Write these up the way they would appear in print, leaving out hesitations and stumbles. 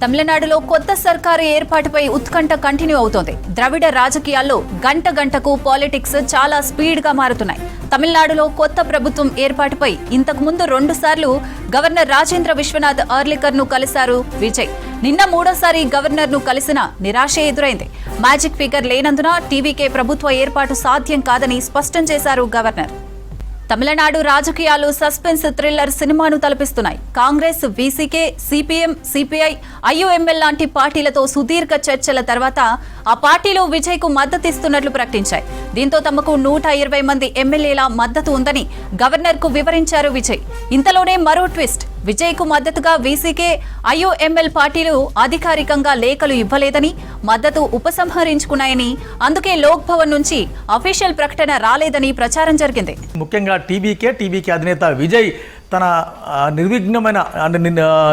తమిళనాడులో కొత్త సర్కారు ఏర్పాటుపై ఉత్కంఠ కంటిన్యూ అవుతోంది. ద్రవిడ రాజకీయాల్లో గంట గంటకు పాలిటిక్స్ చాలా స్పీడ్గా మారుతున్నాయి. తమిళనాడులో కొత్త ప్రభుత్వం ఏర్పాటుపై ఇంతకు ముందు 2 సార్లు గవర్నర్ రాజేంద్ర విశ్వనాథ్ అర్లికర్ను కలిశారు విజయ్. నిన్న మూడోసారి గవర్నర్ను కలిసిన నిరాశ ఎదురైంది. మ్యాజిక్ ఫిగర్ లేనందున టీవీకే ప్రభుత్వ ఏర్పాటు సాధ్యం కాదని స్పష్టం చేశారు గవర్నర్. తమిళనాడు రాజకీయాలు సస్పెన్స్ థ్రిల్లర్ సినిమాను తలపిస్తున్నాయి. కాంగ్రెస్, వీసీకే, సిపిఎం, సిపిఐ, ఐయుఎంఎల్ లాంటి పార్టీలతో సుదీర్ఘ చర్చల తర్వాత ఆ పార్టీలు విజయ్కు మద్దతిస్తున్నట్లు ప్రకటించాయి. దీంతో తమకు 120 మంది ఎమ్మెల్యేల మద్దతు ఉందని గవర్నర్కు వివరించారు విజయ్. ఇంతలోనే మరో ట్విస్ట్. విజయ్కు మద్దతుగా వీసీకే, ఐయుఎంఎల్ పార్టీలు అధికారికంగా లేఖలు ఇవ్వలేదని, మద్దతు ఉపసంహరించుకున్నాయని, అందుకే లోక్ భవన్ నుంచి అఫీషియల్ ప్రకటన రాలేదని ప్రచారం జరిగింది. ముఖ్యంగా టీబీకే అధినేత విజయ్ తన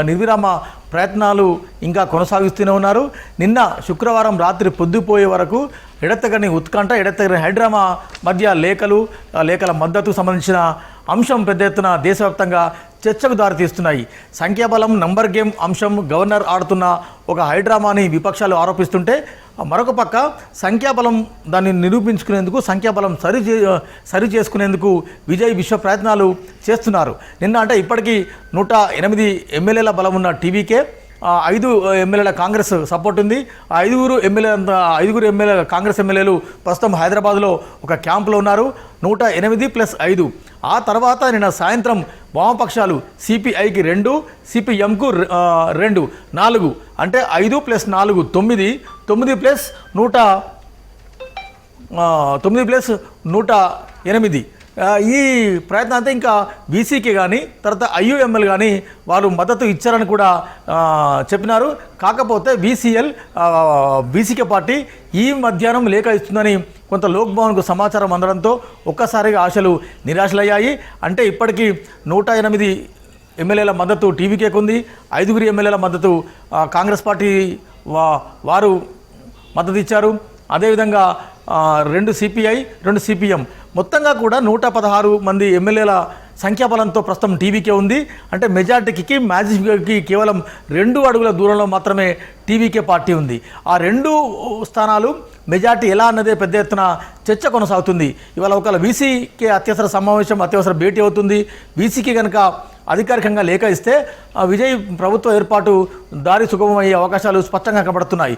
నిర్విరామ ప్రయత్నాలు ఇంకా కొనసాగిస్తూనే ఉన్నారు. నిన్న శుక్రవారం రాత్రి పొద్దుపోయే వరకు ఎడతెగని ఉత్కంఠ, ఎడతెగని హైడ్రామా మధ్య లేఖల మద్దతు సంబంధించిన అంశం పెద్ద ఎత్తున దేశవ్యాప్తంగా చర్చకు దారితీస్తున్నాయి. సంఖ్యాబలం, నంబర్ గేమ్ అంశం గవర్నర్ ఆడుతున్న ఒక హైడ్రామాని విపక్షాలు ఆరోపిస్తుంటే, మరొక పక్క సంఖ్యాబలం దాన్ని నిరూపించుకునేందుకు, సంఖ్యాబలం సరి చేసుకునేందుకు విజయ్ విశ్వ ప్రయత్నాలు చేస్తున్నారు. నిన్న అంటే ఇప్పటికీ 108 ఎమ్మెల్యేల బలం ఉన్న టీవీకే, 5 ఎమ్మెల్యేల కాంగ్రెస్ సపోర్ట్ ఉంది. 5 ఎమ్మెల్యేల కాంగ్రెస్ ఎమ్మెల్యేలు ప్రస్తుతం హైదరాబాద్లో ఒక క్యాంపులో ఉన్నారు. 108 + 5. ఆ తర్వాత నిన్న సాయంత్రం వామపక్షాలు సిపిఐకి 2, సిపిఎంకు 2, 4 అంటే 5 + 4 9, 9 + 108. ఈ ప్రయత్నం అయితే ఇంకా బీసీకి కానీ తర్వాత ఐయుఎంఎల్ కానీ వారు మద్దతు ఇచ్చారని కూడా చెప్పినారు. కాకపోతే బీసీకే పార్టీ ఈ మధ్యాహ్నం లేఖ ఇస్తుందని కొంత లోక్ భవన్కు సమాచారం అందడంతో ఒక్కసారిగా ఆశలు నిరాశలయ్యాయి. అంటే ఇప్పటికీ 108 ఎమ్మెల్యేల మద్దతు టీవీకేకు ఉంది. 5 ఎమ్మెల్యేల మద్దతు కాంగ్రెస్ పార్టీ వారు మద్దతు ఇచ్చారు. అదేవిధంగా 2 సిపిఐ, 2 సిపిఎం, మొత్తంగా కూడా 116 మంది ఎమ్మెల్యేల సంఖ్యాబలంతో ప్రస్తుతం టీవీకే ఉంది. అంటే మెజార్టీకి, మ్యాజిక్కి కేవలం 2 అడుగుల దూరంలో మాత్రమే టీవీకే పార్టీ ఉంది. ఆ 2 స్థానాలు మెజార్టీ ఎలా అన్నదే పెద్ద ఎత్తున చర్చ కొనసాగుతుంది. ఇవాళ ఒకవేళ వీసీకే అత్యవసర భేటీ అవుతుంది. వీసీకి కనుక అధికారికంగా లేఖ ఇస్తే విజయ్ ప్రభుత్వ ఏర్పాటు దారి సుగమమయ్యే అవకాశాలు స్పష్టంగా కనబడుతున్నాయి.